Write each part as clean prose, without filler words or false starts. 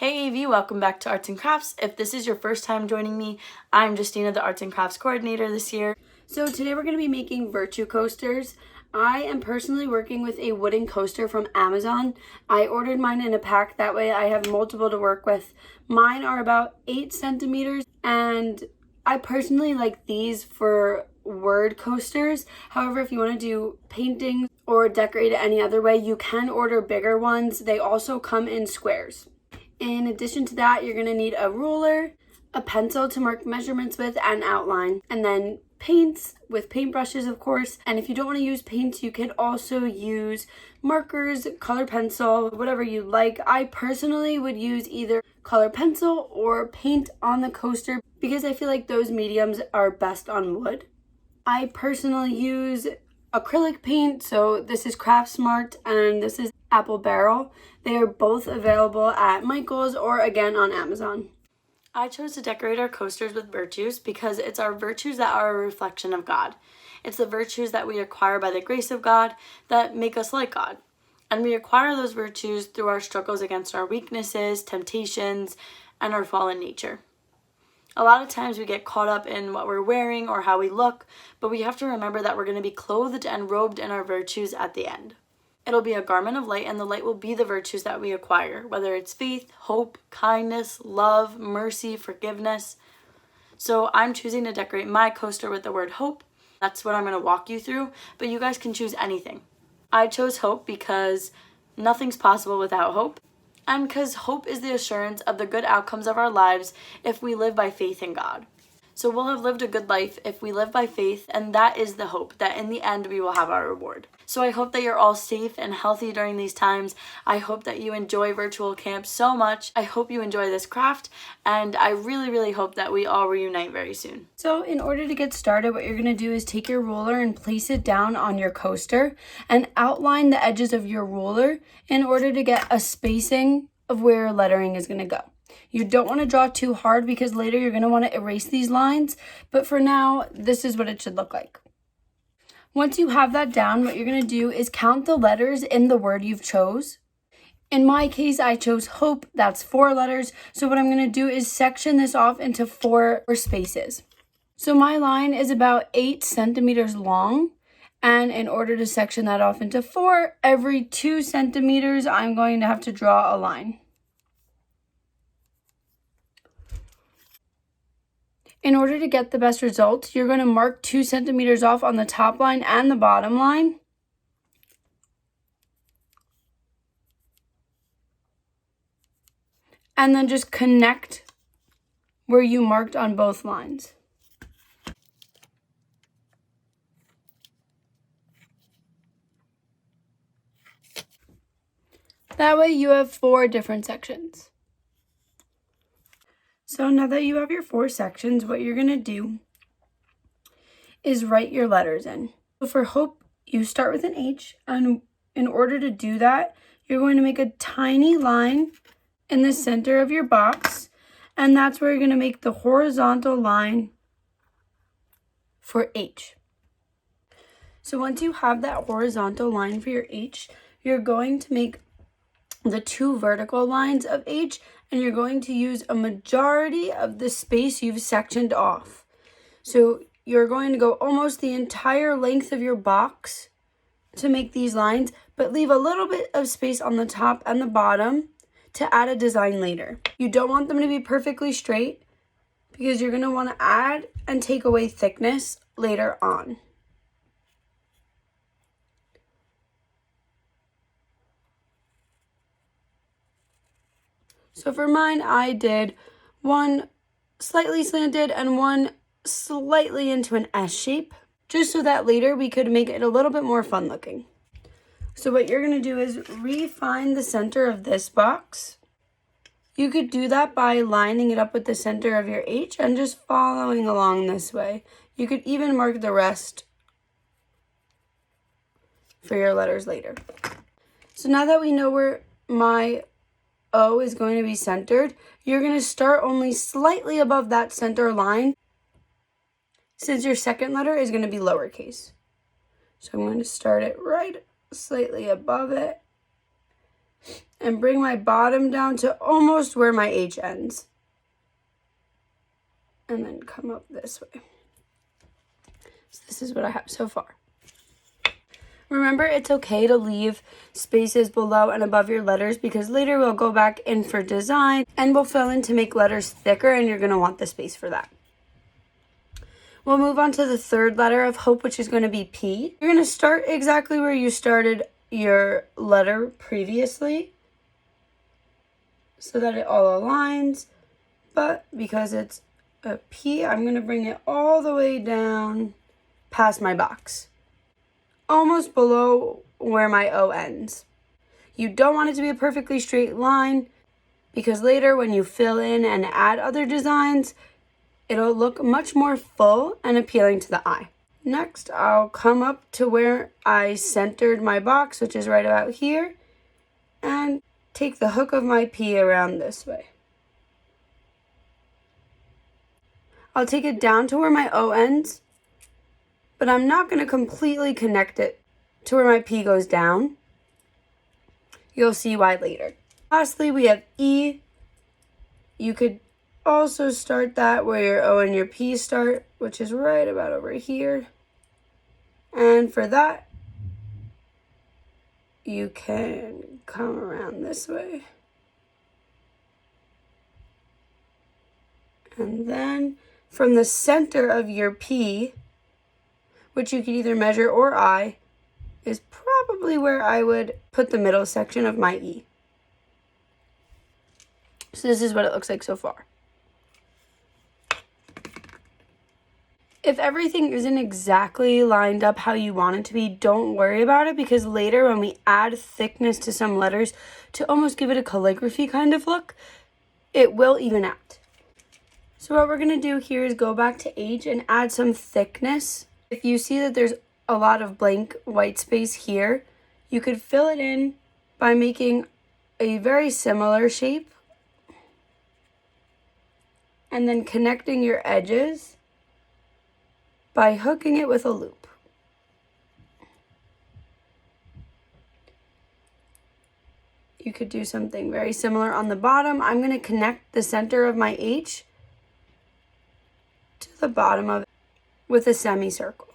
Hey AV, welcome back to Arts and Crafts. If this is your first time joining me, I'm Justina, the Arts and Crafts coordinator this year. So today we're going to be making virtue coasters. I am personally working with a wooden coaster from Amazon. I ordered mine in a pack, that way I have multiple to work with. Mine are about 8 centimeters, and I personally like these for word coasters. However, if you want to do paintings or decorate it any other way, you can order bigger ones. They also come in squares. In addition to that, you're going to need a ruler, a pencil to mark measurements with and outline, and then paints with paintbrushes, of course. And if you don't want to use paints, you can also use markers, color pencil, whatever you like. I personally would use either color pencil or paint on the coaster because I feel like those mediums are best on wood. I personally use acrylic paint, so this is Craft Smart and this is Apple Barrel. They are both available at Michael's or again on Amazon. I chose to decorate our coasters with virtues because it's our virtues that are a reflection of God. It's the virtues that we acquire by the grace of God that make us like God. And we acquire those virtues through our struggles against our weaknesses, temptations, and our fallen nature. A lot of times we get caught up in what we're wearing or how we look, but we have to remember that we're going to be clothed and robed in our virtues at the end. It'll be a garment of light, and the light will be the virtues that we acquire, whether it's faith, hope, kindness, love, mercy, forgiveness. So I'm choosing to decorate my coaster with the word hope. That's what I'm going to walk you through, but you guys can choose anything. I chose hope because nothing's possible without hope, and because hope is the assurance of the good outcomes of our lives if we live by faith in God. So we'll have lived a good life if we live by faith, and that is the hope, that in the end we will have our reward. So I hope that you're all safe and healthy during these times. I hope that you enjoy virtual camp so much. I hope you enjoy this craft, and I really hope that we all reunite very soon. So in order to get started, what you're going to do is take your ruler and place it down on your coaster and outline the edges of your ruler in order to get a spacing of where lettering is going to go. You don't want to draw too hard because later you're going to want to erase these lines, but for now, this is what it should look like. Once you have that down, what you're going to do is count the letters in the word you've chose. In my case, I chose hope. That's 4 letters. So what I'm going to do is section this off into 4 spaces. So my line is about 8 centimeters long. And in order to section that off into 4, every 2 centimeters, I'm going to have to draw a line. In order to get the best results, you're going to mark 2 centimeters off on the top line and the bottom line. And then just connect where you marked on both lines. That way you have 4 different sections. So now that you have your 4 sections, what you're going to do is write your letters in. So for hope, you start with an H, and in order to do that, you're going to make a tiny line in the center of your box, and that's where you're going to make the horizontal line for H. So once you have that horizontal line for your H, you're going to make the 2 vertical lines of H, and you're going to use a majority of the space you've sectioned off. So you're going to go almost the entire length of your box to make these lines, but leave a little bit of space on the top and the bottom to add a design later. You don't want them to be perfectly straight because you're going to want to add and take away thickness later on. So for mine, I did one slightly slanted and one slightly into an S shape, just so that later we could make it a little bit more fun looking. So what you're going to do is refine the center of this box. You could do that by lining it up with the center of your H and just following along this way. You could even mark the rest for your letters later. So now that we know where my O is going to be centered, you're going to start only slightly above that center line since your second letter is going to be lowercase. So I'm going to start it right slightly above it. and bring my bottom down to almost where my H ends. And then come up this way. So this is what I have so far. Remember, it's okay to leave spaces below and above your letters because later we'll go back in for design and we'll fill in to make letters thicker, and you're going to want the space for that. We'll move on to the third letter of hope, which is going to be P. You're going to start exactly where you started your letter previously so that it all aligns, but because it's a P, I'm going to bring it all the way down past my box, almost below where my O ends. You don't want it to be a perfectly straight line because later when you fill in and add other designs, it'll look much more full and appealing to the eye. Next, I'll come up to where I centered my box, which is right about here, and take the hook of my P around this way. I'll take it down to where my O ends, but I'm not going to completely connect it to where my P goes down. You'll see why later. Lastly, we have E. You could also start that where your O and your P start, which is right about over here. And for that, you can come around this way. And then from the center of your P, which you could either measure or eye, is probably where I would put the middle section of my E. So this is what it looks like so far. If everything isn't exactly lined up how you want it to be, don't worry about it because later when we add thickness to some letters to almost give it a calligraphy kind of look, it will even out. So what we're going to do here is go back to H and add some thickness. If you see that there's a lot of blank white space here, you could fill it in by making a very similar shape and then connecting your edges by hooking it with a loop. You could do something very similar on the bottom. I'm going to connect the center of my H to the bottom of it with a semicircle.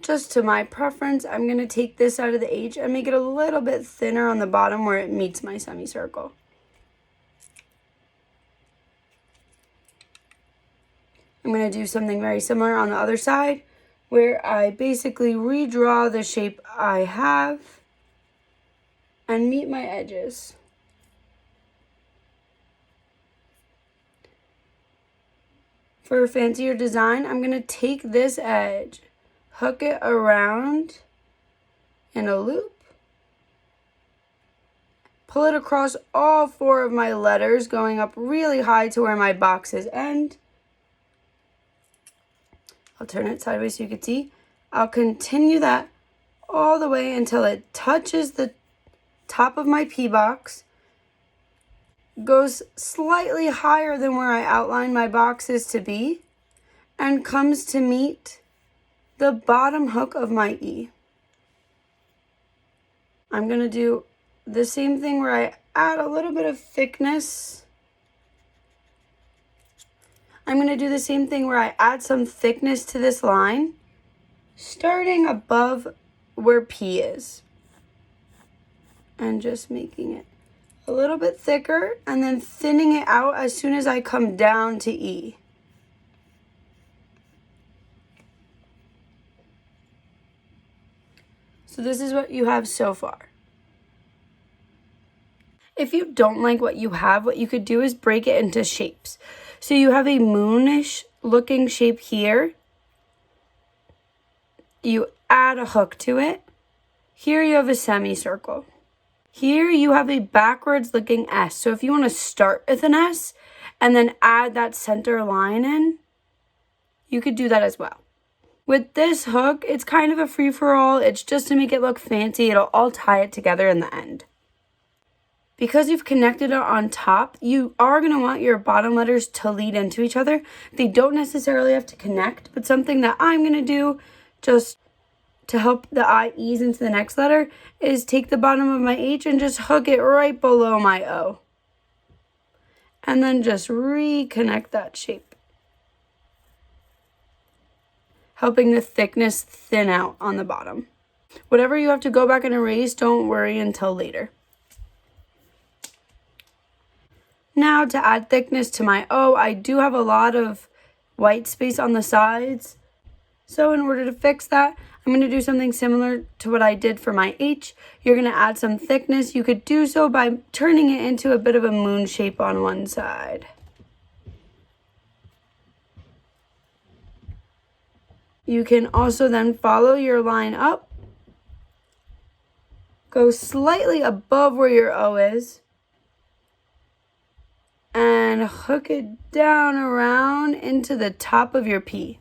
Just to my preference, I'm going to take this side of the H and make it a little bit thinner on the bottom where it meets my semicircle. I'm going to do something very similar on the other side where I basically redraw the shape I have and meet my edges. For a fancier design, I'm going to take this edge, hook it around in a loop, pull it across all four of my letters, going up really high to where my boxes end. I'll turn it sideways so you can see. I'll continue that all the way until it touches the top of my P box, goes slightly higher than where I outlined my boxes to be, and comes to meet the bottom hook of my E. I'm going to do the same thing where I add a little bit of thickness. I'm going to do the same thing where I add some thickness to this line, starting above where P is. And just making it a little bit thicker and then thinning it out as soon as I come down to E. So this is what you have so far. If you don't like what you have, what you could do is break it into shapes. So you have a moonish looking shape here. You add a hook to it. Here you have a semicircle. Here you have a backwards looking S. So if you want to start with an S and then add that center line in, you could do that as well. With this hook, it's kind of a free-for-all. It's just to make it look fancy. It'll all tie it together in the end. Because you've connected it on top, you are going to want your bottom letters to lead into each other. They don't necessarily have to connect, but something that I'm going to do just to help the I ease into the next letter is take the bottom of my H and just hook it right below my O. And then just reconnect that shape, helping the thickness thin out on the bottom. Whatever you have to go back and erase, don't worry until later. Now to add thickness to my O, I do have a lot of white space on the sides. So in order to fix that, I'm going to do something similar to what I did for my H. You're going to add some thickness. You could do so by turning it into a bit of a moon shape on one side. You can also then follow your line up, go slightly above where your O is, and hook it down around into the top of your P.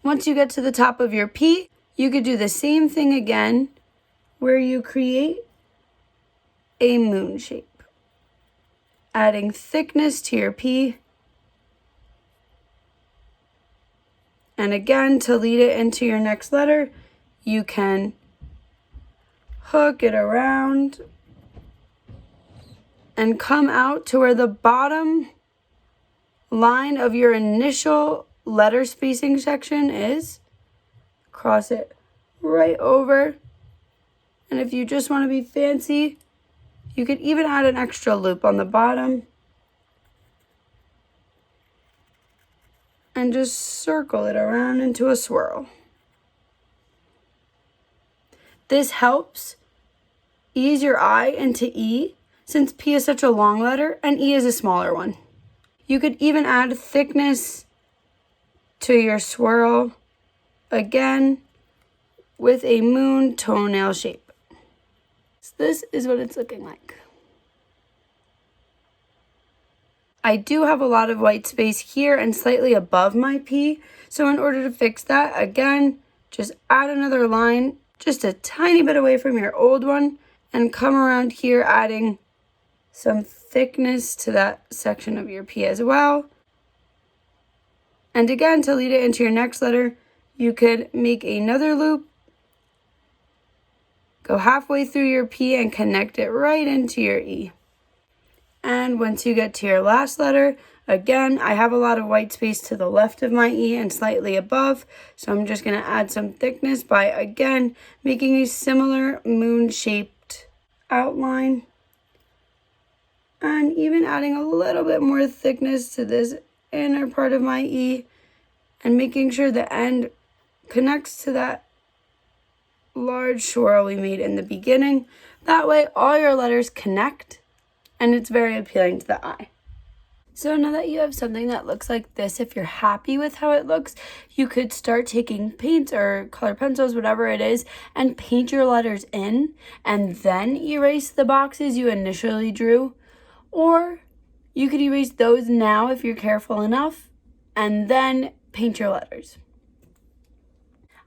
Once you get to the top of your P, you could do the same thing again where you create a moon shape, adding thickness to your P. And again, to lead it into your next letter, you can hook it around and come out to where the bottom line of your initial letter spacing section is. Cross it right over. And if you just want to be fancy, you could even add an extra loop on the bottom. And just circle it around into a swirl. This helps ease your I into E, since P is such a long letter and E is a smaller one. You could even add thickness to your swirl, again, with a moon toenail shape. So this is what it's looking like. I do have a lot of white space here and slightly above my P, so in order to fix that, again, just add another line, just a tiny bit away from your old one, and come around here adding some thickness to that section of your P as well. And again, to lead it into your next letter, you could make another loop, go halfway through your P and connect it right into your E. And once you get to your last letter, again, I have a lot of white space to the left of my E and slightly above, so I'm just going to add some thickness by, again, making a similar moon-shaped outline. And even adding a little bit more thickness to this inner part of my E and making sure the end connects to that large swirl we made in the beginning. That way all your letters connect and it's very appealing to the eye. So now that you have something that looks like this, if you're happy with how it looks, you could start taking paints or color pencils, whatever it is, and paint your letters in and then erase the boxes you initially drew. Or you could erase those now if you're careful enough and then paint your letters.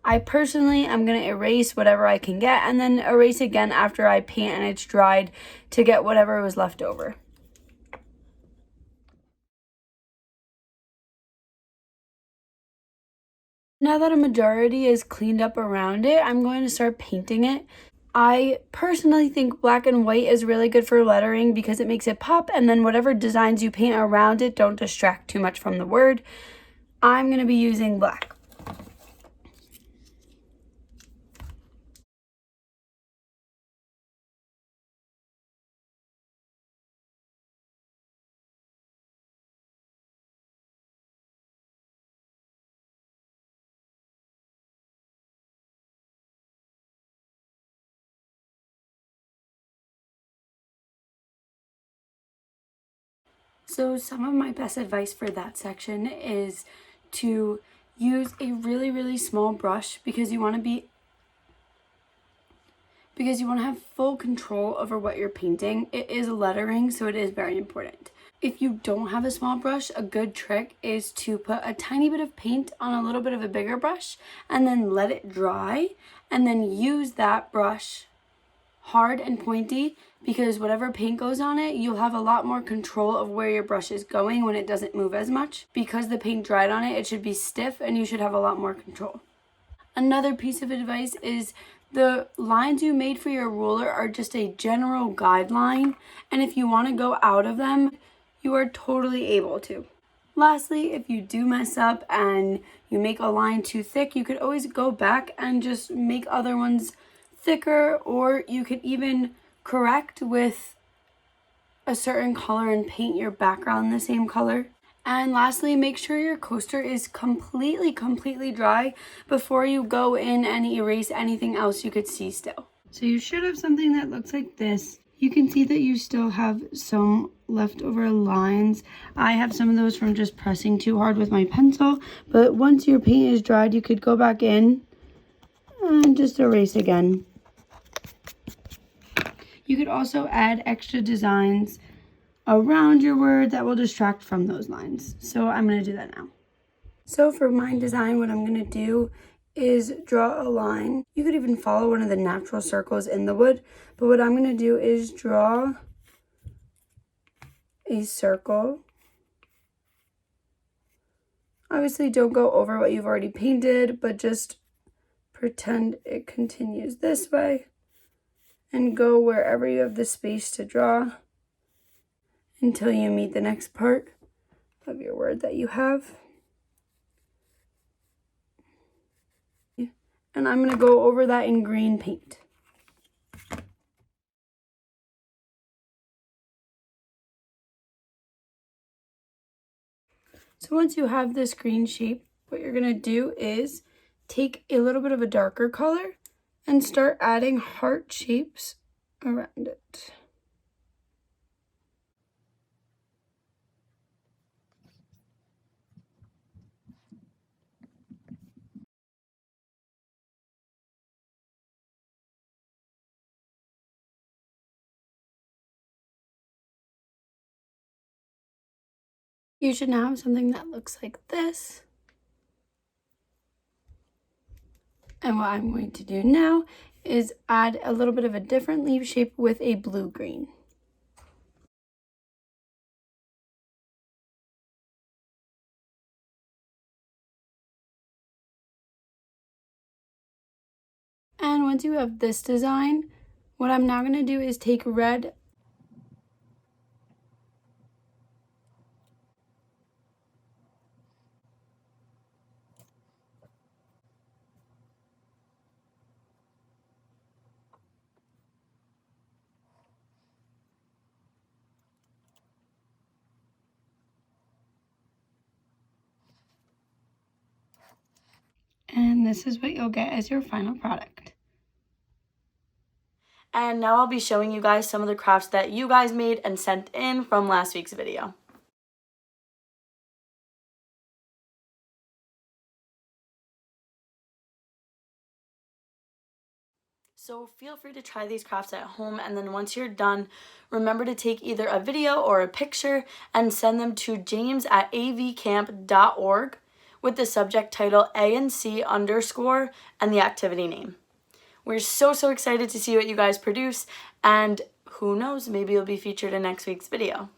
I personally am going to erase whatever I can get and then erase again after I paint and it's dried to get whatever was left over. Now that a majority is cleaned up around it, I'm going to start painting it. I personally think black and white is really good for lettering because it makes it pop, and then whatever designs you paint around it don't distract too much from the word. I'm going to be using black. So some of my best advice for that section is to use a really small brush because you want to have full control over what you're painting. It is lettering, so it is very important. If you don't have a small brush, a good trick is to put a tiny bit of paint on a little bit of a bigger brush and then let it dry and then use that brush hard and pointy because whatever paint goes on it, you'll have a lot more control of where your brush is going when it doesn't move as much. Because the paint dried on it, it should be stiff and you should have a lot more control. Another piece of advice is the lines you made for your ruler are just a general guideline, and if you want to go out of them, you are totally able to. Lastly, if you do mess up and you make a line too thick, you could always go back and just make other ones thicker, or you could even correct with a certain color and paint your background the same color. And lastly, make sure your coaster is completely dry before you go in and erase anything else you could see still. So you should have something that looks like this. You can see that you still have some leftover lines. I have some of those from just pressing too hard with my pencil, but once your paint is dried, you could go back in and just erase again. You could also add extra designs around your word that will distract from those lines. So I'm going to do that now. So for my design, what I'm going to do is draw a line. You could even follow one of the natural circles in the wood, but what I'm going to do is draw a circle. Obviously don't go over what you've already painted, but just pretend it continues this way and go wherever you have the space to draw until you meet the next part of your word that you have. And I'm going to go over that in green paint. So once you have this green shape, what you're going to do is take a little bit of a darker color and start adding heart shapes around it. You should now have something that looks like this. And what I'm going to do now is add a little bit of a different leaf shape with a blue-green. And once you have this design, what I'm now going to do is take red and this is what you'll get as your final product. And now I'll be showing you guys some of the crafts that you guys made and sent in from last week's video. So feel free to try these crafts at home, and then once you're done, remember to take either a video or a picture and send them to james@avcamp.org with the subject title ANC_ and the activity name. We're so excited to see what you guys produce, and who knows, maybe you'll be featured in next week's video.